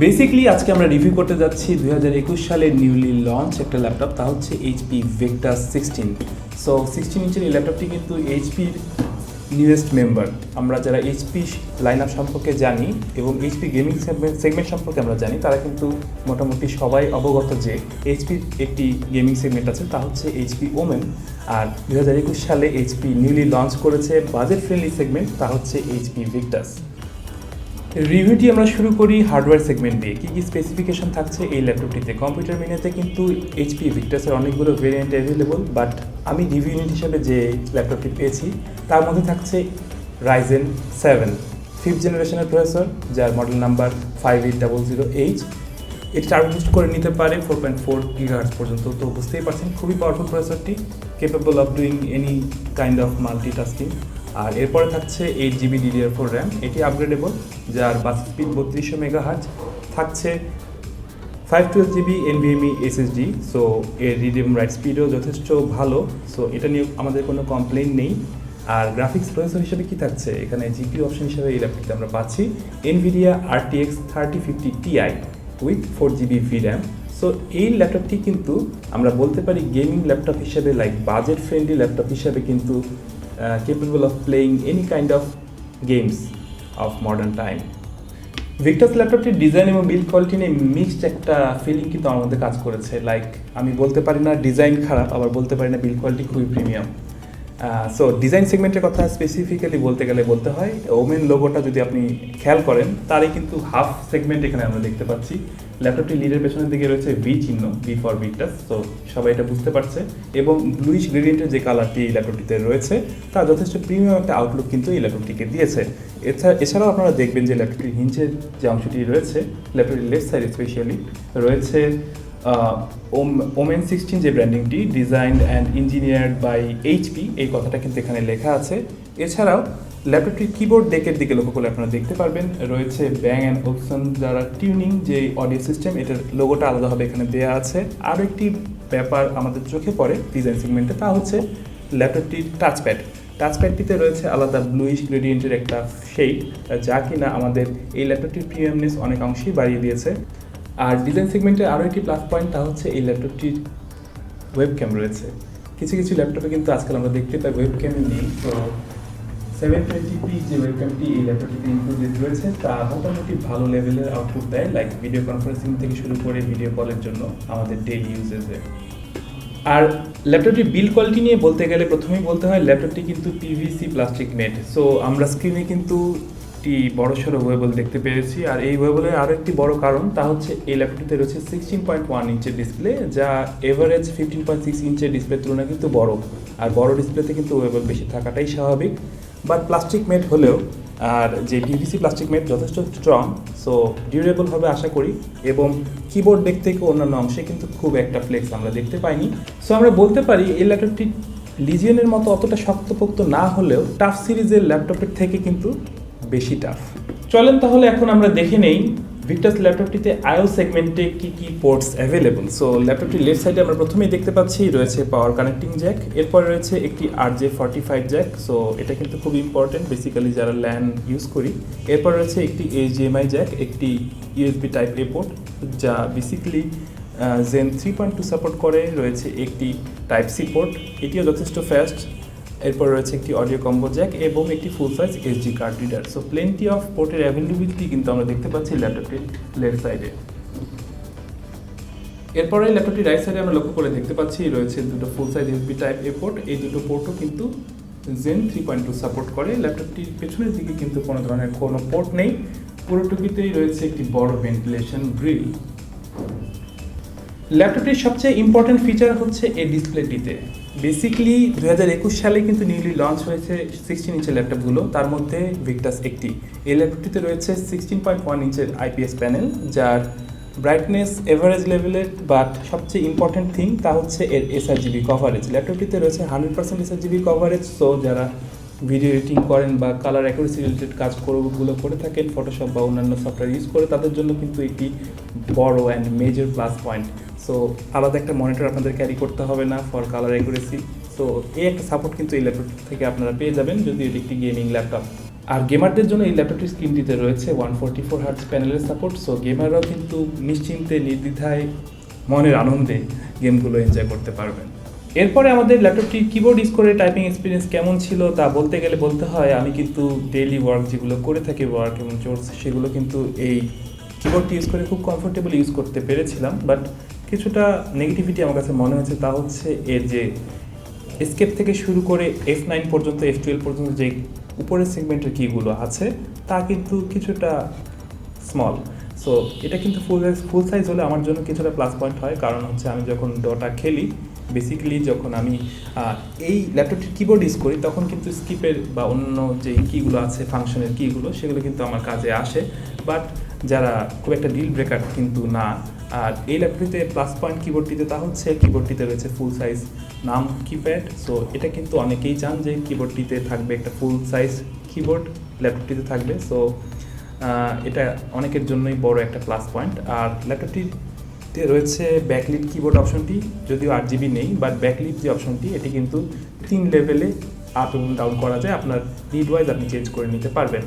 Basically আজকে আমরা review করতে যাচ্ছি 2021 সালের নিউলি লঞ্চ একটা ল্যাপটপ, তা হচ্ছে এইচপি ভিক্টাস 16। সো 16 ইঞ্চের এই ল্যাপটপটি কিন্তু এইচপির নিউয়েস্ট মেম্বার। আমরা যারা এইচপি লাইন আপ সম্পর্কে জানি এবং এইচপি গেমিং সেগমেন্ট সম্পর্কে আমরা জানি, তারা কিন্তু মোটামুটি সবাই অবগত যে এইচপির একটি গেমিং সেগমেন্ট আছে, তা হচ্ছে এইচপি ওমেন। আর 2021 সালে এইচপি নিউলি লঞ্চ করেছে বাজেট ফ্রেন্ডলি সেগমেন্ট, তা হচ্ছে এইচপি ভিক্টাস। রিভিউটি আমরা শুরু করি হার্ডওয়্যার সেগমেন্ট দিয়ে। কী কী স্পেসিফিকেশন থাকছে এই ল্যাপটপটিতে? কম্পিউটার মিনিতে কিন্তু এইচপি ভিক্টাসের অনেকগুলো ভেরিয়েন্ট অ্যাভেলেবল, বাট আমি রিভিউ ইউনিট হিসেবে যে ল্যাপটপটি পেয়েছি তার মধ্যে থাকছে Ryzen 7 5th জেনারেশনের প্রসেসর, যার মডেল নাম্বার 5800H। এটি টার্বো বুস্ট করে নিতে পারে 4.4 GHz পর্যন্ত। তো বুঝতেই পারছেন খুবই পাওয়ারফুল প্রসেসরটি, capable of doing any kind of multitasking. আর এরপরে থাকছে 8GB DDR4 র্যাম, এটি আপগ্রেডেবল, যার বাস স্পিড 3200 MHz। থাকছে 512GB NVMe SSD। সো এর রিড এবং রাইট স্পিডও যথেষ্ট ভালো, সো এটা নিয়ে আমাদের কোনো কমপ্লেইন নেই। আর গ্রাফিক্স প্রসেসর হিসেবে কি থাকছে এখানে? জিপিইউ অপশন হিসেবে এই ল্যাপটপটিতে আমরা পাচ্ছি NVIDIA RTX 3050 Ti with 4GB VRAM। So এই ল্যাপটপটি কিন্তু আমরা বলতে পারি গেমিং ল্যাপটপ হিসেবে, লাইক বাজেট ফ্রেন্ডলি ল্যাপটপ হিসেবে কিন্তু capable of playing any kind of games of modern time. Victus ল্যাপটপটির ডিজাইন এবং বিল্ড কোয়ালিটি নিয়ে মিক্সড একটা ফিলিং কিন্তু আমার মধ্যে কাজ করেছে। লাইক আমি বলতে পারি না ডিজাইন খারাপ, আবার বলতে পারি না বিল্ড কোয়ালিটি খুবই প্রিমিয়াম। সো ডিজাইন সেগমেন্টের কথা স্পেসিফিক্যালি বলতে গেলে বলতে হয়, ওমেন লোগোটা যদি আপনি খেয়াল করেন তারই কিন্তু হাফ সেগমেন্ট এখানে আমরা দেখতে পাচ্ছি। ল্যাপটপটি লিডের পেছনের দিকে রয়েছে ভি চিহ্ন, ভি ফর ভিক্টাস। তো সবাই এটা বুঝতে পারছে। এবং ব্লুইশ গ্রেডিয়েন্টের যে কালারটি এই ল্যাপটপটিতে রয়েছে তা যথেষ্ট প্রিমিয়াম একটা আউটলুক কিন্তু এই ল্যাপটপটিকে দিয়েছে। এছাড়াও আপনারা দেখবেন যে ল্যাপটপটির হিঞ্চের যে অংশটি রয়েছে, ল্যাপটপটির লেফট সাইড স্পেশালি রয়েছে ওমেন 16 যে ব্র্যান্ডিংটি, designed and engineered by HP, এই কথাটা কিন্তু এখানে লেখা আছে। এছাড়াও ল্যাপটপটির কিবোর্ড ডেকের দিকে লক্ষ্য করলে আপনারা দেখতে পারবেন রয়েছে ব্যাং অ্যান্ড ওলসন যারা টিউনিং যে অডিও সিস্টেম, এটার লোগোটা আলাদাভাবে এখানে দেওয়া আছে। আরও একটি ব্যাপার আমাদের চোখে পড়ে ডিজাইন সেগমেন্টে, তা হচ্ছে ল্যাপটপটির টাচপ্যাডটিতে রয়েছে আলাদা ব্লুইশ গ্রেডিয়েন্টের একটা শেড, যা কিনা আমাদের এই ল্যাপটপটির প্রিমিয়ামনেস অনেক অংশেই বাড়িয়ে দিয়েছে। আর ডিজাইন সেগমেন্টের আরও একটি প্লাস পয়েন্ট, তা হচ্ছে এই ল্যাপটপটির ওয়েবক্যাম রয়েছে। কিছু কিছু ল্যাপটপে কিন্তু আজকাল আমরা দেখতে পাই ওয়েবক্যামই নেই। তো 720p যে ওয়েবক্যামটি এই ল্যাপটপটিতে ইনক্লুডেড রয়েছে তা মোটামুটি ভালো লেভেলের আউটপুট দেয়, লাইক ভিডিও কনফারেন্সিং থেকে শুরু করে ভিডিও কলের জন্য আমাদের ডেইলি ইউজেসে। আর ল্যাপটপটির বিল্ড কোয়ালিটি নিয়ে বলতে গেলে প্রথমেই বলতে হয় ল্যাপটপটি কিন্তু পিভিসি প্লাস্টিক মেড। সো আমরা স্ক্রিনে কিন্তু একটি বড়সড় ওয়েবল দেখতে পেয়েছি। আর এই ওয়েবলের আরও একটি বড় কারণ, তা হচ্ছে এই ল্যাপটপটিতে রয়েছে 16.1 ইঞ্চের ডিসপ্লে, যা এভারেজ 15.6 ইঞ্চের ডিসপ্লের তুলনায় কিন্তু বড়। আর বড় ডিসপ্লেতে কিন্তু ওয়েবল বেশি থাকাটাই স্বাভাবিক। বাট প্লাস্টিক মেড হলেও, আর যে পিভিসি প্লাস্টিক মেড যথেষ্ট স্ট্রং, সো ডিউরেবল হবে আশা করি। এবং কিবোর্ড ডেক থেকে অন্যান্য অংশে কিন্তু খুব একটা ফ্লেক্স আমরা দেখতে পাইনি। সো আমরা বলতে পারি এই ল্যাপটপটি লিজিয়নের মতো অতটা শক্তপোক্ত না হলেও টাফ সিরিজের ল্যাপটপের থেকে কিন্তু বেশি টাফ। চলেন তাহলে এখন আমরা দেখে নেই ভিক্টাস ল্যাপটপটিতে আইও সেগমেন্টে কী কী পোর্টস অ্যাভেলেবল। সো ল্যাপটপটির লেফট সাইডে আমরা প্রথমেই দেখতে পাচ্ছি রয়েছে পাওয়ার কানেক্টিং জ্যাক, এরপর রয়েছে একটি RJ45 জ্যাক। সো এটা কিন্তু খুব ইম্পর্টেন্ট বেসিক্যালি যারা ল্যান ইউজ করি। এরপর রয়েছে একটি HDMI জ্যাক, একটি USB টাইপ এ পোর্ট যা বেসিক্যালি Zen 3.2 সাপোর্ট করে, রয়েছে একটি টাইপ সি পোর্ট, এটিও যথেষ্ট ফাস্ট। এরপর রয়েছে একটি অডিও কম্বো জ্যাক এবং একটি ফুল size SD card reader. So plenty of পোর্টের অ্যাভেলেবিলিটি কিন্তু আমরা দেখতে পাচ্ছি ল্যাপটপটির লেফট সাইডে। এরপরে ল্যাপটপটির রাইট সাইডে আমরা লক্ষ্য করে দেখতে পাচ্ছি রয়েছে দুটো ফুল সাইজ USB টাইপ এ পোর্ট। এই দুটো পোর্টও কিন্তু Zen 3.2 সাপোর্ট করে। ল্যাপটপটির পেছনের দিকে কিন্তু কোনো ধরনের কোনো পোর্ট নেই, পুরোটুকিতেই রয়েছে একটি বড় ভেন্টিলেশন গ্রিল। ল্যাপটপটির সবচেয়ে ইম্পর্টেন্ট ফিচার হচ্ছে এই ডিসপ্লেটিতে। বেসিক্যালি 2021 সালে কিন্তু নিউলি লঞ্চ হয়েছে 16 ইঞ্চের ল্যাপটপগুলো, তার মধ্যে ভিক্টাস একটি। এই ল্যাপটপটিতে রয়েছে 16.1 ইঞ্চের IPS প্যানেল, যার ব্রাইটনেস এভারেজ লেভেলের, বাট সবচেয়ে ইম্পর্টেন্ট থিং তা হচ্ছে এর sRGB কভারেজ। ল্যাপটপটিতে রয়েছে 100% sRGB কভারেজ। সো যারা ভিডিও এডিটিং করেন বা কালার অ্যাকুরেসি রিলেটেড কাজগুলো করে থাকেন ফটোশপ বা অন্যান্য সফটওয়্যার ইউজ করে, তাদের জন্য কিন্তু একটি বড় and major plus point. So আলাদা একটা মনিটর আপনাদের ক্যারি করতে হবে না for colour accuracy. So so এই একটা সাপোর্ট কিন্তু এই ল্যাপটপ থেকে আপনারা পেয়ে যাবেন যদি এটি একটি গেমিং ল্যাপটপ। আর গেমারদের জন্য এই ল্যাপটপটির স্ক্রিনটিতে রয়েছে 144 হার্টজ প্যানেলের সাপোর্ট, সো গেমাররাও কিন্তু নিশ্চিন্তে নির্দ্বিধায় মনের আনন্দে গেমগুলো এনজয় করতে পারবেন। এরপরে আমাদের ল্যাপটপটির কিবোর্ড ইউজ করে টাইপিং এক্সপিরিয়েন্স কেমন ছিল তা বলতে গেলে বলতে হয় আমি কিন্তু ডেইলি ওয়ার্ক যেগুলো করে থাকি ওয়ার্ক এবং চোর্স সেগুলো কিন্তু এই কিবোর্ডটি ইউজ করে খুব কমফোর্টেবল ইউজ করতে পেরেছিলাম। বাট কিছুটা নেগেটিভিটি আমার কাছে মনে হয়েছে, তা হচ্ছে এর যে এসকেপ থেকে শুরু করে F9 পর্যন্ত F12 পর্যন্ত যে উপরের সেগমেন্টের কিগুলো আছে তা কিন্তু কিছুটা স্মল। সো এটা কিন্তু ফুল সাইজ হলে আমার জন্য কিছুটা প্লাস পয়েন্ট হয়, কারণ হচ্ছে আমি যখন ডটা খেলি বেসিক্যালি যখন আমি এই ল্যাপটপটির কিবোর্ড ইউজ করি তখন কিন্তু স্কিপের বা অন্য যে কিগুলো আছে ফাংশনের কিগুলো সেগুলো কিন্তু আমার কাজে আসে, বাট যারা খুব একটা ডিল ব্রেকার কিন্তু না। আর এই ল্যাপটপটিতে প্লাস পয়েন্ট কিবোর্ডটিতে তা হচ্ছে কিবোর্ডটিতে রয়েছে ফুল সাইজ নাম কিপ্যাড। সো এটা কিন্তু অনেকেই চান যে কিবোর্ডটিতে থাকবে একটা ফুল সাইজ কিবোর্ড ল্যাপটপটিতে থাকবে। সো এটা অনেকের জন্যই বড় একটা প্লাস পয়েন্ট। আর ল্যাপটপটিতে রয়েছে ব্যাকলিট কিবোর্ড অপশনটি, যদিও 8GB নেই, বাট ব্যাকলিট যে অপশনটি এটি কিন্তু 3 লেভেলে আপ এবং ডাউন করা যায়, আপনার নিড ওয়াইজ আপনি চেঞ্জ করে নিতে পারবেন।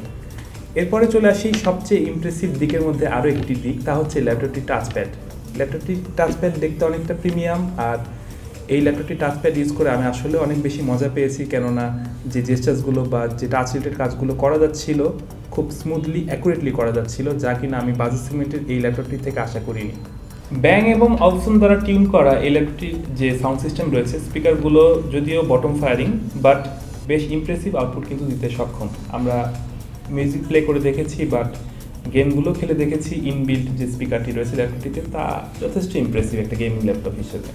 এরপরে চলে আসি সবচেয়ে ইমপ্রেসিভ দিকের মধ্যে আরও একটি দিক, তা হচ্ছে ল্যাপটপটির টাচপ্যাড। ল্যাপটপটির টাচপ্যাড দেখতে অনেকটা প্রিমিয়াম, আর এই ল্যাপটপটি টাচপ্যাড ইউজ করে আমি আসলে অনেক বেশি মজা পেয়েছি, কেননা যে জেস্টার্সগুলো বা যে টাচ রিলেটেড কাজগুলো করা যাচ্ছিল খুব স্মুথলি অ্যাকুরেটলি করা যাচ্ছিল, যা কিনা আমি বাজেট সেগমেন্টের এই ল্যাপটপটি থেকে আশা করিনি। ব্যাং এবং অপশন দ্বারা টিউন করা এই ল্যাপটপটির যে সাউন্ড সিস্টেম রয়েছে, স্পিকারগুলো যদিও বটম ফায়ারিং বাট বেশ ইমপ্রেসিভ আউটপুট কিন্তু দিতে সক্ষম। আমরা মিউজিক প্লে করে দেখেছি, বাট গেমগুলো খেলে দেখেছি ইনবিল্ট যে স্পিকারটি রয়েছে ল্যাপটপটিতে তা যথেষ্ট ইমপ্রেসিভ একটা গেমিং ল্যাপটপ হিসেবে।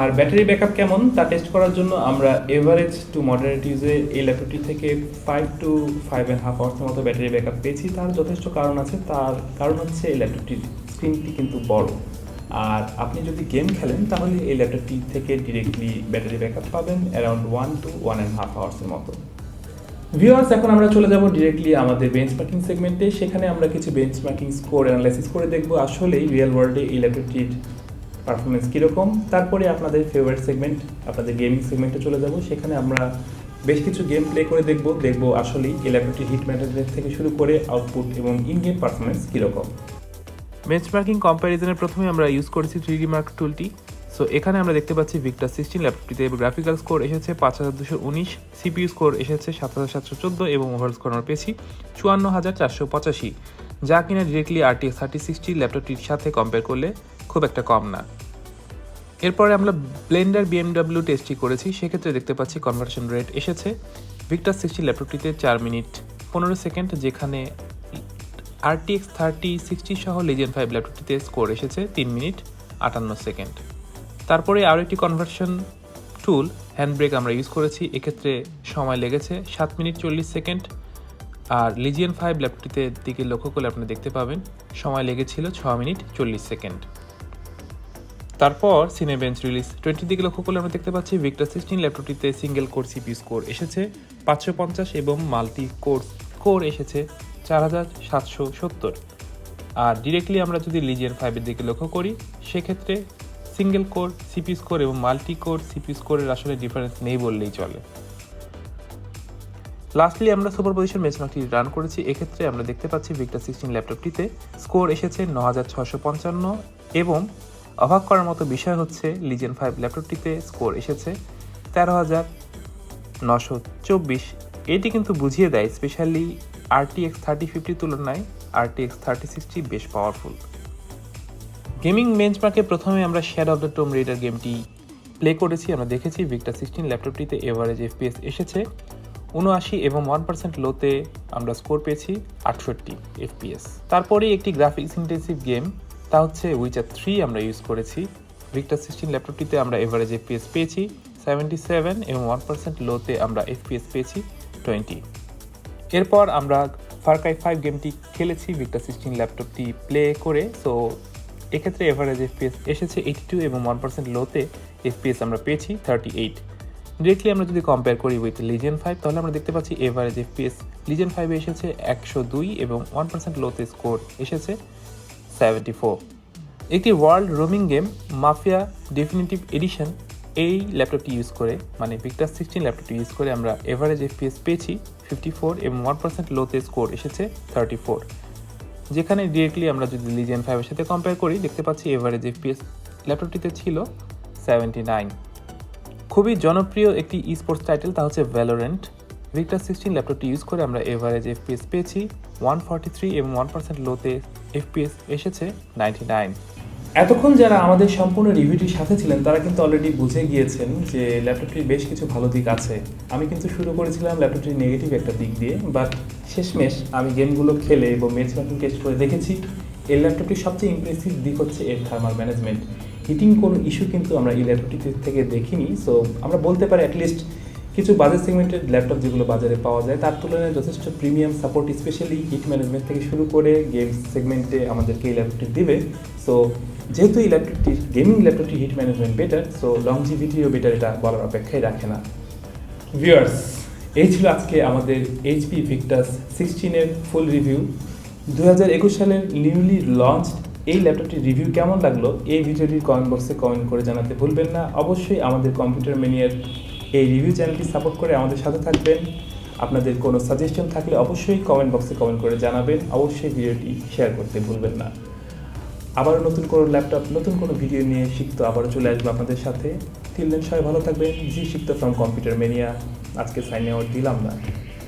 আর ব্যাটারি ব্যাকআপ কেমন তা টেস্ট করার জন্য আমরা এভারেজ টু মডারেট ইউজে এই ল্যাপটপটি থেকে 5 to 5.5 আওয়ার্সের মতো ব্যাটারি ব্যাকআপ পেয়েছি। তার যথেষ্ট কারণ আছে, তার কারণ হচ্ছে এই ল্যাপটপটির স্ক্রিনটি কিন্তু বড়, আর আপনি যদি গেম খেলেন তাহলে এই ল্যাপটপটি থেকে ডিরেক্টলি ব্যাটারি ব্যাকআপ পাবেন অ্যারাউন্ড 1 to 1.5 আওয়ার্সের মতো। ভিউয়ার্স, এখন আমরা চলে যাব ডিরেক্টলি আমাদের বেঞ্চমার্কিং সেগমেন্টে। সেখানে আমরা কিছু বেঞ্চমার্কিং স্কোর অ্যানালাইসিস করে দেখব আসলেই রিয়েল ওয়ার্ল্ডে এই ল্যাপটপটির পারফরমেন্স কীরকম। তারপরে আপনাদের ফেভারিট সেগমেন্ট আপনাদের গেমিং সেগমেন্টে চলে যাব, সেখানে আমরা বেশ কিছু গেম প্লে করে দেখব আসলেই এই ল্যাপটপটির হিট ম্যাটার থেকে শুরু করে আউটপুট এবং ইন গেম পারফরমেন্স কীরকম। বেঞ্চমার্কিং কম্প্যারিজনের প্রথমে আমরা ইউজ করেছি 3D মার্ক টুলটি। সো এখানে আমরা দেখতে পাচ্ছি ভিক্টাস 16 ল্যাপটপটিতে গ্রাফিক্যাল স্কোর এসেছে 5219, সিপিইউ স্কোর এসেছে 7714 এবং ওভারঅল স্কোর আমরা পেয়েছি 54485, যা কিনা ডিরেক্টলি RTX 3060 ল্যাপটপটির সাথে কম্পেয়ার করলে খুব একটা কম না। এরপরে আমরা ব্লেন্ডার BMW টেস্টটি করেছি, সেক্ষেত্রে দেখতে পাচ্ছি কনভার্সন রেট এসেছে ভিক্টাস 60 ল্যাপটপটিতে 4 মিনিট 15 সেকেন্ড, যেখানে RTX 3060 সহ Legion 5 ল্যাপটপটিতে স্কোর এসেছে 3 মিনিট 58 সেকেন্ড। তারপরে আরও একটি কনভার্সন টুল হ্যান্ডব্রেক আমরা ইউজ করেছি, এক্ষেত্রে সময় লেগেছে 7 মিনিট 40 সেকেন্ড। আর Legion 5 ল্যাপটপটিতে দিকে লক্ষ্য করলে আপনি দেখতে পাবেন সময় লেগেছিল 6 মিনিট 40 সেকেন্ড। তারপর সিনেবেঞ্চ রিলিজ 20 দিকে লক্ষ্য করলে আমরা দেখতে পাচ্ছি ভিক্টাস 16 ল্যাপটপটিতে সিঙ্গেল কোর সিপিইউ স্কোর এসেছে 550 এবং মাল্টি কোর স্কোর এসেছে 4770। আর ডিরেক্টলি আমরা যদি Legion 5 এর দিকে লক্ষ্য করি, সেক্ষেত্রে সিঙ্গেল কোর সিপিইউ স্কোর এবং মাল্টি কোর সিপিইউ স্কোরের আসলে ডিফারেন্স নেই বললেই চলে। লাস্টলি আমরা সুপারপজিশন বেঞ্চমার্কটি রান করেছি, এক্ষেত্রে আমরা দেখতে পাচ্ছি ভিক্টাস 16 ল্যাপটপটিতে স্কোর এসেছে 9655 এবং অবাক করার মতো বিষয় হচ্ছে Legion 5 ল্যাপটপটিতে স্কোর এসেছে 13924। এটি কিন্তু বুঝিয়ে দেয় স্পেশালি RTX 3050 তুলনায় RTX 3060 বেশ পাওয়ারফুল। গেমিং বেঞ্চমার্কে প্রথমে আমরা shadow of the Tom Raider গেমটি প্লে করেছি। আমরা দেখেছি ভিক্টাস 16 ল্যাপটপটিতে এভারেজ FPS এসেছে 79 এবং 1% লোতে আমরা স্কোর পেয়েছি 68 FPS। তারপরে একটি গ্রাফিক্স ইন্টেন্সিভ গেম, তা হচ্ছে উইচার 3 আমরা ইউজ করেছি। ভিক্টাস 16 ল্যাপটপটিতে আমরা এভারেজ FPS পেয়েছি 77 এবং 1% লোতে আমরা FPS পেয়েছি 20। এরপর আমরা ফার ক্রাই 5 গেমটি খেলেছি ভিক্টাস 16 ল্যাপটপটি প্লে করে। সো এক্ষেত্রে এভারেজ FPS এসেছে 82 এবং 1% লোতে FPS আমরা পেয়েছি 38। ডিরেক্টলি আমরা যদি কম্পেয়ার করি উইথ Legion 5, তাহলে আমরা দেখতে পাচ্ছি এভারেজ FPS লিজেন্ড 5 এসেছে 102 এবং 1% লোতে স্কোর এসেছে 74। একটি world roaming game Mafia definitive edition এই ল্যাপটপটি ইউজ করে মানে ভিক্টাস 16 ল্যাপটপটি ইউজ করে আমরা এভারেজ এফপিএস পেয়েছি 54 এবং 1% লোতে স্কোর এসেছে 34। যেখানে ডিরেক্টলি আমরা যদি লিজেন্ড 5 এর সাথে কম্পেয়ার করি দেখতে পাচ্ছি এভারেজ এফপিএস ল্যাপটপটিতে ছিল 79। খুবই জনপ্রিয় একটি ই স্পোর্টস টাইটেল তা হচ্ছে ভ্যালোরেন্ট। ভিক্টাস 16 ল্যাপটপটি ইউজ করে আমরা এভারেজ এফপিএস পেয়েছি 143 এবং 1% লোতে এফপিএস এসেছে 99। এতক্ষণ যারা আমাদের সম্পূর্ণ রিভিউটির সাথে ছিলেন তারা কিন্তু অলরেডি বুঝে গিয়েছেন যে ল্যাপটপটির বেশ কিছু ভালো দিক আছে। আমি কিন্তু শুরু করেছিলাম ল্যাপটপটির নেগেটিভ একটা দিক দিয়ে, বাট শেষমেশ আমি গেমগুলো খেলে এবং বেঞ্চমার্কিং টেস্ট করে দেখেছি এই ল্যাপটপটির সবচেয়ে ইমপ্রেসিভ দিক হচ্ছে এর থার্মাল ম্যানেজমেন্ট। হিটিং কোনো ইস্যু কিন্তু আমরা এই ল্যাপটপটি থেকে দেখিনি। সো আমরা বলতে পারি অ্যাটলিস্ট কিছু বাজেট সেগমেন্টের ল্যাপটপ যেগুলো বাজারে পাওয়া যায় তার তুলনায় যথেষ্ট premium support specially heat management থেকে শুরু করে গেমস সেগমেন্টে আমাদেরকে এই ল্যাপটপটি দেবে। সো যেহেতু এই ল্যাপটপটির গেমিং ল্যাপটপটির হিট ম্যানেজমেন্ট বেটার, সো লংজিভিটিও বেটার, এটা বলার অপেক্ষাই রাখে না। ভিউয়ার্স, এই ছিল আজকে আমাদের এইচপি ভিক্টাস 16-এর ফুল রিভিউ। 2021 সালের নিউলি লঞ্চ এই ল্যাপটপটির রিভিউ কেমন লাগলো এই ভিডিওটির কমেন্ট বক্সে কমেন্ট করে জানাতে ভুলবেন না। অবশ্যই আমাদের কম্পিউটার ম্যানিয়ার এই রিভিউ চ্যানেলটি সাপোর্ট করে আমাদের সাথে থাকবেন। আপনাদের কোনো সাজেশন থাকলে অবশ্যই কমেন্ট বক্সে কমেন্ট করে জানাবেন। অবশ্যই ভিডিওটি শেয়ার করতে ভুলবেন না। আবারও নতুন কোনো ল্যাপটপ নতুন কোনো ভিডিও নিয়ে শিখতে আবারও চলে আসবো আপনাদের সাথে। টিল দেন সবাই ভালো থাকবেন। জি শিখতে ফ্রম কম্পিউটার ম্যানিয়া। আজকে সাইন আউট দিলাম না।